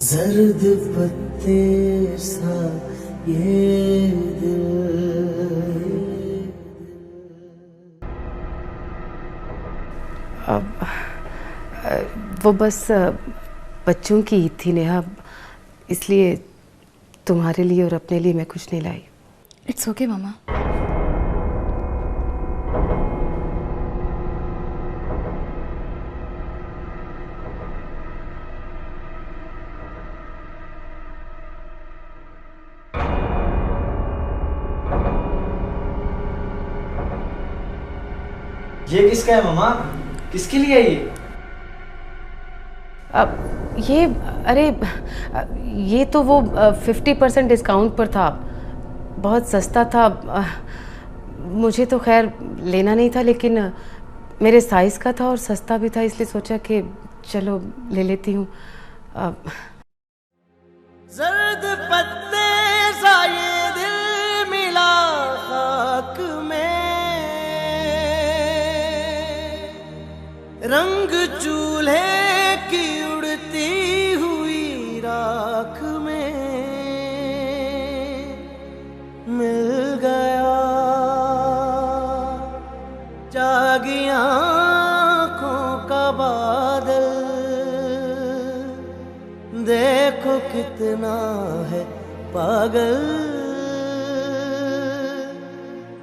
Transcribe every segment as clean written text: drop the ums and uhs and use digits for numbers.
जर्द पत्ते सा ये दिल। वो बस बच्चों की ईद थी नेहा, इसलिए तुम्हारे लिए और अपने लिए मैं कुछ नहीं लाई। इट्स ओके मामा। ये किसका है मामा? किसके लिए है ये? ये अरे ये तो वो 50% डिस्काउंट पर था, बहुत सस्ता था। मुझे तो खैर लेना नहीं था, लेकिन मेरे साइज़ का था और सस्ता भी था, इसलिए सोचा कि चलो ले लेती हूँ। जर्द पत्ते सा ये दिल मिला खाक में, रंग चूल्हे की उड़ती हुई राख में मिल गया, जागी आँखों का बादल। देखो कितना है पागल,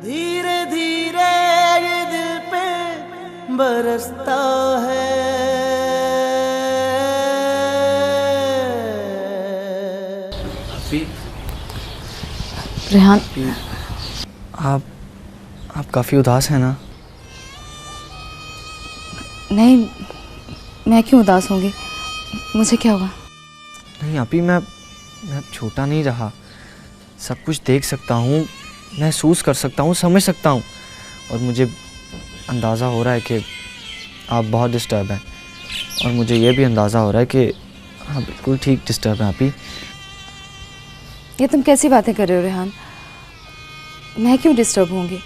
धीरे धीरे ये दिल पे बरसता है। रेहान, आप काफ़ी उदास हैं ना? नहीं, मैं क्यों उदास होंगी? मुझे क्या हुआ? नहीं आपी, मैं छोटा नहीं रहा। सब कुछ देख सकता हूँ, महसूस कर सकता हूँ, समझ सकता हूँ, और मुझे अंदाज़ा हो रहा है कि आप बहुत डिस्टर्ब हैं, और मुझे ये भी अंदाज़ा हो रहा है कि आप बिल्कुल ठीक डिस्टर्ब हैं आपी। ये तुम कैसी बातें कर रहे हो रेहान? मैं क्यों डिस्टर्ब होंगी?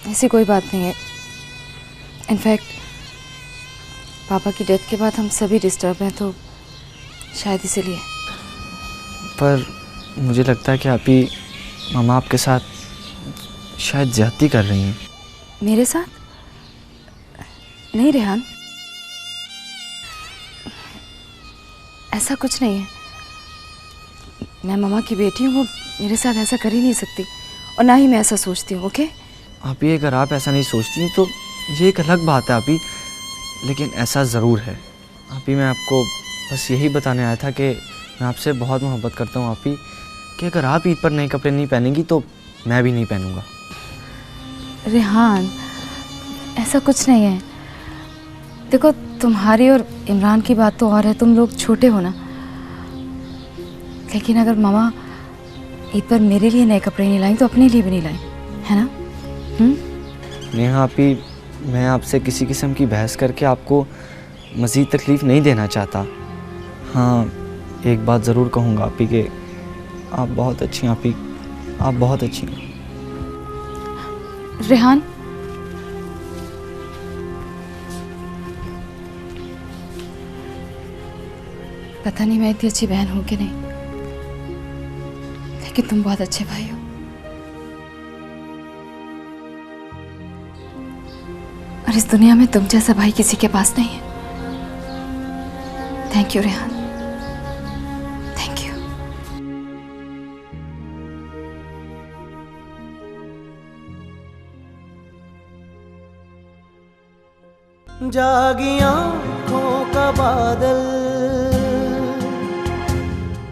ऐसी कोई बात नहीं है। इनफैक्ट पापा की डेथ के बाद हम सभी डिस्टर्ब हैं, तो शायद इसीलिए। पर मुझे लगता है कि आपी मामा आपके साथ शायद ज्यादती कर रही हैं। मेरे साथ? नहीं रेहान, ऐसा कुछ नहीं है। मैं मामा की बेटी हूँ, वो मेरे साथ ऐसा कर ही नहीं सकती, और ना ही मैं ऐसा सोचती हूँ। ओके आपी, अगर आप ऐसा नहीं सोचती तो ये एक अलग बात है आपी, लेकिन ऐसा ज़रूर है। आपी, मैं आपको बस यही बताने आया था कि मैं आपसे बहुत मोहब्बत करता हूँ आपी, कि अगर आप ईद पर नए कपड़े नहीं पहनेंगी तो मैं भी नहीं पहनूंगा। रेहान, ऐसा कुछ नहीं है। देखो, तुम्हारी और इमरान की बात तो और है, तुम लोग छोटे हो ना। लेकिन अगर मामा ईद पर मेरे लिए नए कपड़े नहीं लाई तो अपने लिए भी नहीं लाई, है ना? नेहा आपी, मैं आपसे किसी किस्म की बहस करके आपको मज़ीद तकलीफ़ नहीं देना चाहता। हाँ, एक बात ज़रूर कहूँगा आपी कि आप बहुत अच्छी हैं आपी, आप बहुत अच्छी हैं। रेहान, पता नहीं मैं इतनी अच्छी बहन हूँ कि नहीं, लेकिन तुम बहुत अच्छे भाई हो। और इस दुनिया में तुम जैसा भाई किसी के पास नहीं है। Thank you Rehan, thank you. जागी आँखों का बादल,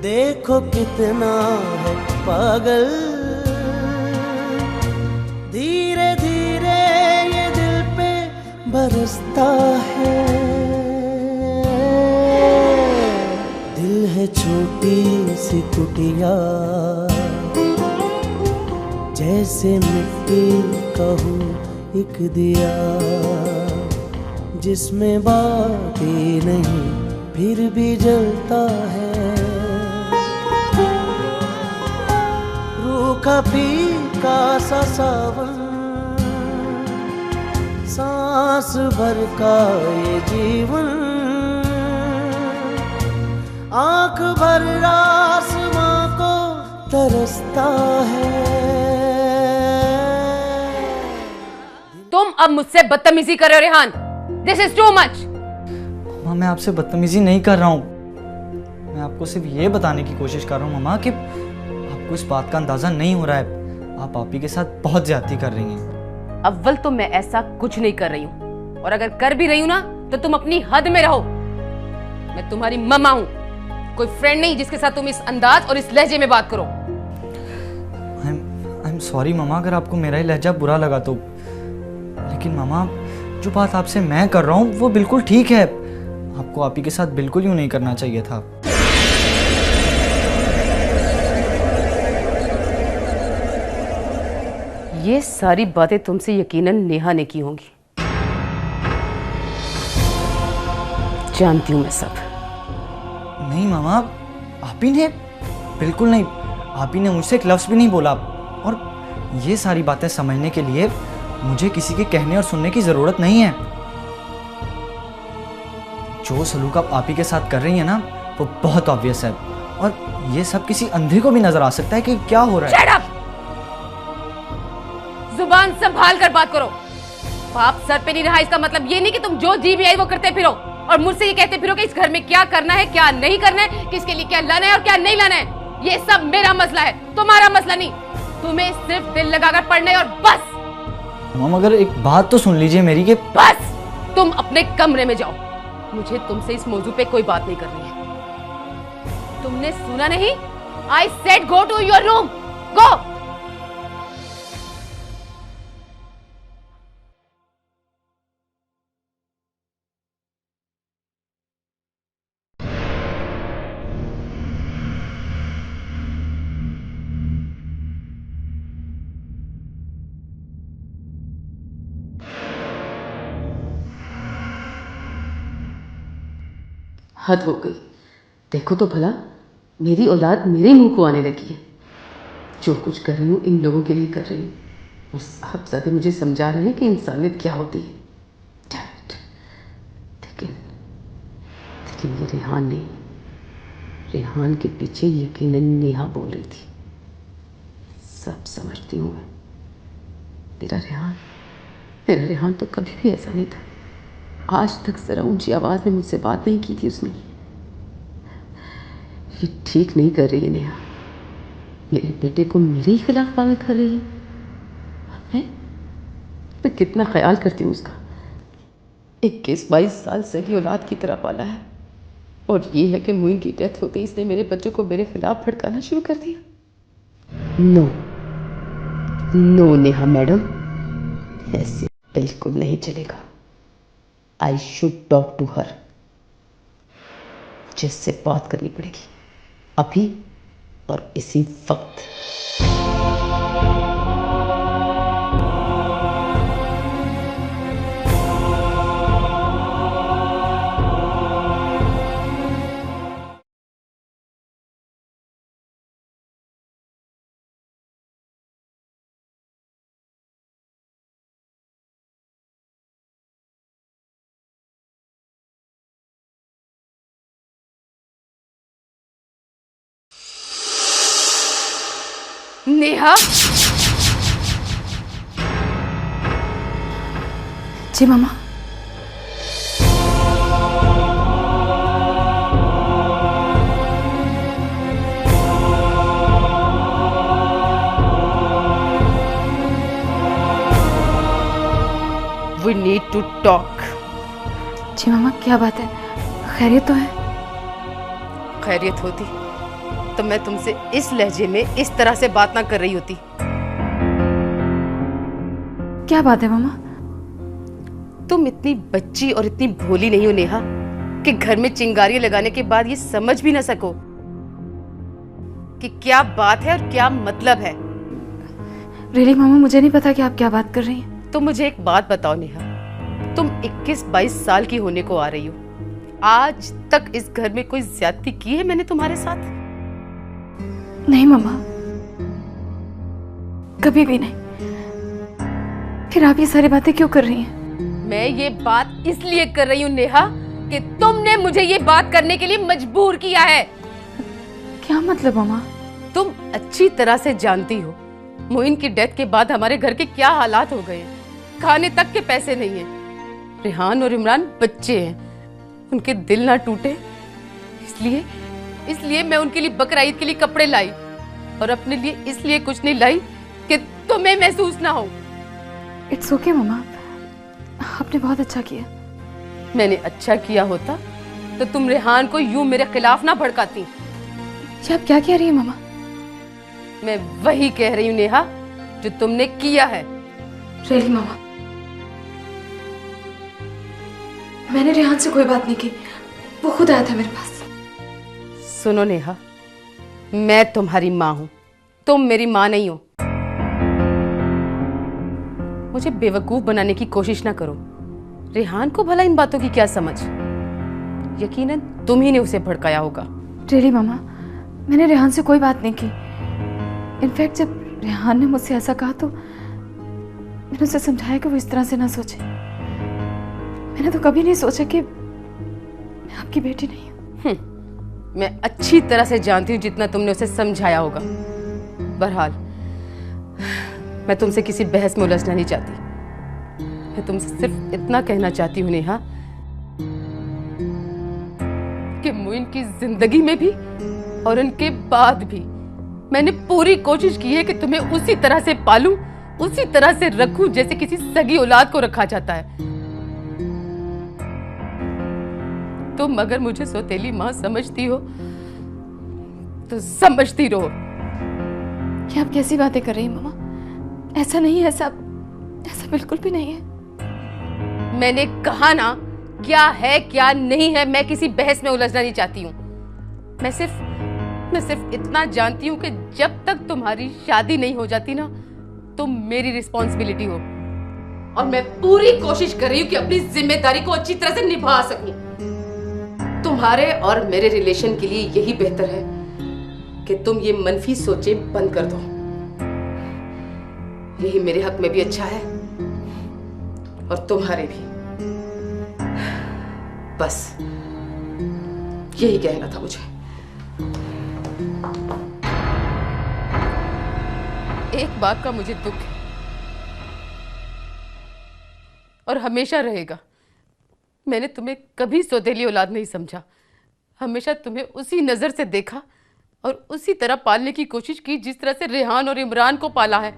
देखो कितना है पागल, धीरे धीरे ये दिल पे बरसता है। दिल है छोटी सी कुटिया, जैसे मिट्टी का हो एक दिया, जिसमें बाती नहीं फिर भी जलता है। रूखा फीका सा सावन, सांस भर का ये जीवन, हर आसमां को तरसता है। तुम अब मुझसे बदतमीजी कर रहे हो Rehan. This is too much. मामा मैं आपसे बदतमीजी नहीं कर रहा हूँ, मैं आपको सिर्फ ये बताने की कोशिश कर रहा हूँ मामा कि आपको इस बात का अंदाजा नहीं हो रहा है, आप आपी के साथ बहुत ज्यादती कर रही हैं। अव्वल तो मैं ऐसा कुछ नहीं कर रही हूँ, और अगर कर भी रही हूँ ना तो तुम अपनी हद में रहो। मैं तुम्हारी मम्मा हूँ, कोई फ्रेंड नहीं जिसके साथ तुम इस अंदाज और इस लहजे में बात करो। आई एम सॉरी मामा अगर आपको मेरा ही लहजा बुरा लगा तो, लेकिन मामा जो बात आपसे मैं कर रहा हूँ वो बिल्कुल ठीक है, आपको आपी के साथ बिल्कुल यूँ नहीं करना चाहिए था। ये सारी बातें तुमसे यकीनन नेहा ने की होंगी, जानती हूं मैं सब। नहीं मामा, आपी ने बिल्कुल नहीं, आपी ने मुझसे एक लफ्ज़ भी नहीं बोला, और ये सारी बातें समझने के लिए मुझे किसी के कहने और सुनने की ज़रूरत नहीं है। जो सलूक आप आपी के साथ कर रही हैं ना वो बहुत ऑब्वियस है, और ये सब किसी अंधे को भी नजर आ सकता है कि क्या हो रहा है। Shut up! जुबान संभाल कर बात करो। पाप सर पे नहीं रहा इसका मतलब ये नहीं कि तुम जो जी भी आई वो करते फिरो और मुझसे ये कहते फिरो कि इस घर में क्या करना है क्या नहीं करना है, किसके लिए क्या लाना है और क्या नहीं लाना है। ये सब मेरा मसला है, तुम्हारा मसला नहीं। तुम्हें सिर्फ दिल लगाकर पढ़ना है और बस। मम अगर एक बात तो सुन लीजिए मेरी कि बस तुम अपने कमरे में जाओ, मुझे तुमसे इस मौजू पे कोई बात नहीं करनी है। तुमने सुना नहीं? I said go to your room, go. हद हो गई। देखो तो भला, मेरी औलाद मेरे मुंह को आने लगी है। जो कुछ कर रही हूँ इन लोगों के लिए कर रही हूँ, और साहबजादे मुझे समझा रहे हैं कि इंसानियत क्या होती है। लेकिन ये रेहान नहीं, रेहान के पीछे यकीनन नेहा बोल रही थी। सब समझती हूँ मैं। मेरा रेहान तो कभी भी ऐसा नहीं था। आज तक जरा ऊंची आवाज में मुझसे बात नहीं की थी उसने। ये ठीक नहीं कर रही है नेहा, मेरे बेटे को मेरे ही खिलाफ पागल कर रही है। मैं कितना ख्याल करती हूँ उसका, 21-22 साल से ही औलाद की तरह पाला है, और ये है कि मुइन की डेथ होते ही इसने मेरे बच्चों को मेरे खिलाफ भड़काना शुरू कर दिया। नो नेहा मैडम, ऐसे बिल्कुल नहीं चलेगा। I should talk to her, जिससे बात करनी पड़ेगी अभी और इसी वक्त। नेहा, जी मामा। We need to talk. जी मामा, क्या बात है? खैरियत तो है? खैरियत होती तो मैं तुमसे इस लहजे में इस तरह से बात ना कर रही होती। क्या बात है मामा? तुम इतनी बच्ची और इतनी भोली नहीं हो नेहा कि घर में चिंगारियां लगाने के बाद ये समझ भी ना सको कि क्या बात है और क्या मतलब है। रियली मामा, मुझे नहीं पता कि आप क्या बात कर रही हैं। तो मुझे एक बात बताओ नेहा, तुम 21-22 साल की होने को आ रही हो, आज तक इस घर में कोई ज्यादती की है मैंने तुम्हारे साथ? नहीं मामा, कभी भी नहीं। फिर आप ये सारी बातें क्यों कर रही हैं? मैं ये बात इसलिए कर रही हूँ नेहा कि तुमने मुझे ये बात करने के लिए मजबूर किया है। क्या मतलब मामा? तुम अच्छी तरह से जानती हो मोइन की डेथ के बाद हमारे घर के क्या हालात हो गए हैं। खाने तक के पैसे नहीं हैं। रेहान और इमरान बच्चे हैं, उनके दिल ना टूटे इसलिए मैं उनके लिए बकरा ईद के लिए कपड़े लाई और अपने लिए इसलिए कुछ नहीं लाई कि तुम्हें महसूस ना हो। इट्स ओके मामा, आपने बहुत अच्छा किया। मैंने अच्छा किया होता तो तुम रेहान को यूं मेरे खिलाफ ना भड़काती। ये आप क्या कह रही है मामा? मैं वही कह रही हूँ नेहा जो तुमने किया है। रियली मामा, मैंने रेहान से कोई बात नहीं की, वो खुद आया था मेरे पास। सुनो नेहा, मैं तुम्हारी माँ हूं, तुम मेरी माँ नहीं हो। मुझे बेवकूफ बनाने की कोशिश ना करो। रेहान को भला इन बातों की क्या समझ? यकीनन तुम ही ने उसे भड़काया होगा। रियली मामा, मैंने रेहान से कोई बात नहीं की। इनफैक्ट जब रेहान ने मुझसे ऐसा कहा तो मैंने उसे समझाया कि वो इस तरह से ना सोचे। मैंने तो कभी नहीं सोचा कि मैं आपकी बेटी नहीं हूं। मैं अच्छी तरह से जानती हूँ जितना तुमने उसे समझाया होगा। बहरहाल मैं तुमसे किसी बहस में उलझना नहीं चाहती। मैं तुमसे सिर्फ इतना कहना चाहती हूँ नेहा कि मोइन की जिंदगी में भी और उनके बाद भी मैंने पूरी कोशिश की है कि तुम्हें उसी तरह से पालूं, उसी तरह से रखूं जैसे किसी सगी औलाद को रखा जाता है। तुम अगर मुझे सौतेली माँ समझती हो तो समझती रहो। क्या आप कैसी बातें कर रही हैं मामा? ऐसा नहीं है, ऐसा बिल्कुल भी नहीं है। मैंने कहा ना, क्या है क्या नहीं है, मैं किसी बहस में उलझना नहीं चाहती हूँ। मैं सिर्फ इतना जानती हूँ कि जब तक तुम्हारी शादी नहीं हो जाती ना, तुम मेरी रिस्पॉन्सिबिलिटी हो और मैं पूरी कोशिश कर रही हूँ कि अपनी जिम्मेदारी को अच्छी तरह से निभा सकूं। तुम्हारे और मेरे रिलेशन के लिए यही बेहतर है कि तुम ये मनफी सोचें बंद कर दो। यही मेरे हक में भी अच्छा है और तुम्हारे भी। बस यही कहना था मुझे। एक बात का मुझे दुख है और हमेशा रहेगा। मैंने तुम्हें कभी सौतेली औलाद नहीं समझा। हमेशा तुम्हें उसी नजर से देखा और उसी तरह पालने की कोशिश की जिस तरह से रेहान और इमरान को पाला है।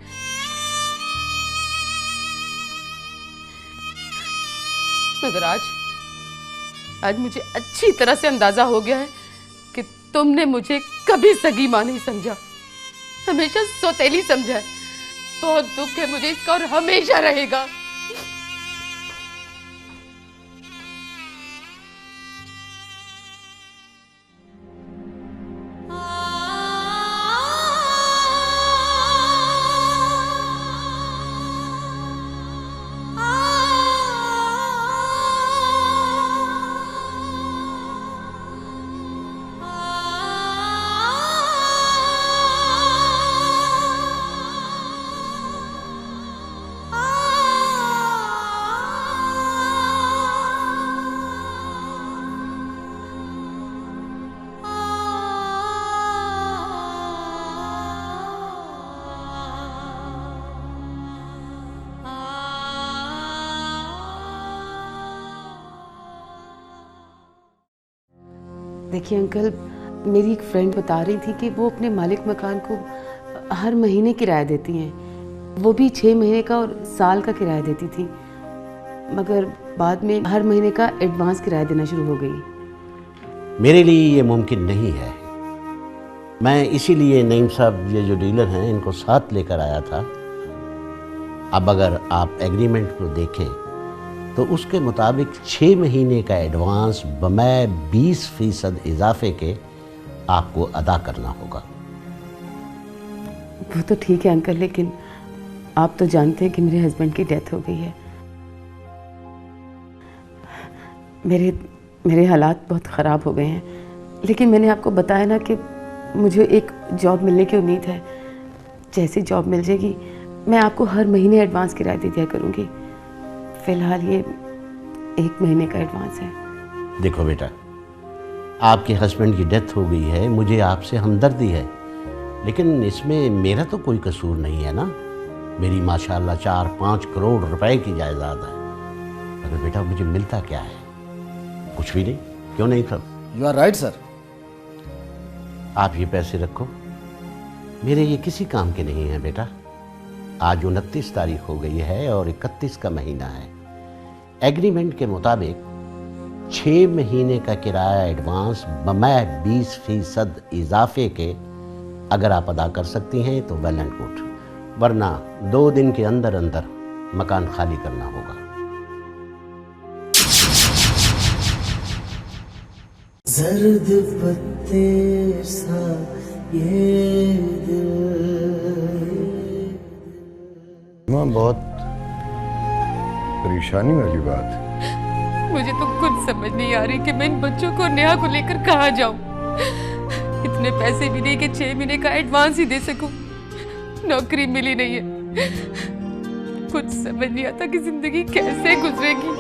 मगर आज मुझे अच्छी तरह से अंदाजा हो गया है कि तुमने मुझे कभी सगी मां नहीं समझा, हमेशा सौतेली समझा है। बहुत दुख है मुझे इसका और हमेशा रहेगा। देखिए अंकल, मेरी एक फ्रेंड बता रही थी कि वो अपने मालिक मकान को हर महीने किराया देती हैं। वो भी 6 महीने का और साल का किराया देती थी, मगर बाद में हर महीने का एडवांस किराया देना शुरू हो गई। मेरे लिए ये मुमकिन नहीं है। मैं इसीलिए नईम साहब ये जो डीलर हैं इनको साथ लेकर आया था। अब अगर आप एग्रीमेंट को देखें तो उसके मुताबिक 6 महीने का एडवांस बमै 20% इजाफे के आपको अदा करना होगा। वो तो ठीक है अंकल, लेकिन आप तो जानते हैं कि मेरे हस्बैंड की डेथ हो गई है। मेरे हालात बहुत ख़राब हो गए हैं, लेकिन मैंने आपको बताया ना कि मुझे एक जॉब मिलने की उम्मीद है। जैसी जॉब मिल जाएगी मैं आपको हर महीने एडवांस किराया दे दिया करूँगी। फ़िलहाल ये 1 महीने का एडवांस है। देखो बेटा, आपके हस्बैंड की डेथ हो गई है, मुझे आपसे हमदर्दी है, लेकिन इसमें मेरा तो कोई कसूर नहीं है ना। मेरी माशाल्लाह 4-5 करोड़ रुपए की जायदाद है, मगर बेटा मुझे मिलता क्या है? कुछ भी नहीं। क्यों नहीं सब? You are right sir. आप ये पैसे रखो, मेरे ये किसी काम के नहीं है बेटा। आज 29 तारीख हो गई है और 31 का महीना है। एग्रीमेंट के मुताबिक 6 महीने का किराया एडवांस बमै 20% इजाफे के अगर आप अदा कर सकती हैं तो वेल एंड गुड, वरना 2 दिन के अंदर अंदर मकान खाली करना होगा। जर्द पत्ते सा ये माँ, बहुत परेशानी वाली बात है। मुझे तो कुछ समझ नहीं आ रही कि मैं इन बच्चों को नेहा को लेकर कहाँ जाऊं। इतने पैसे भी नहीं कि 6 महीने का एडवांस ही दे सकूं। नौकरी मिली नहीं है। कुछ समझ नहीं आता कि जिंदगी कैसे गुजरेगी।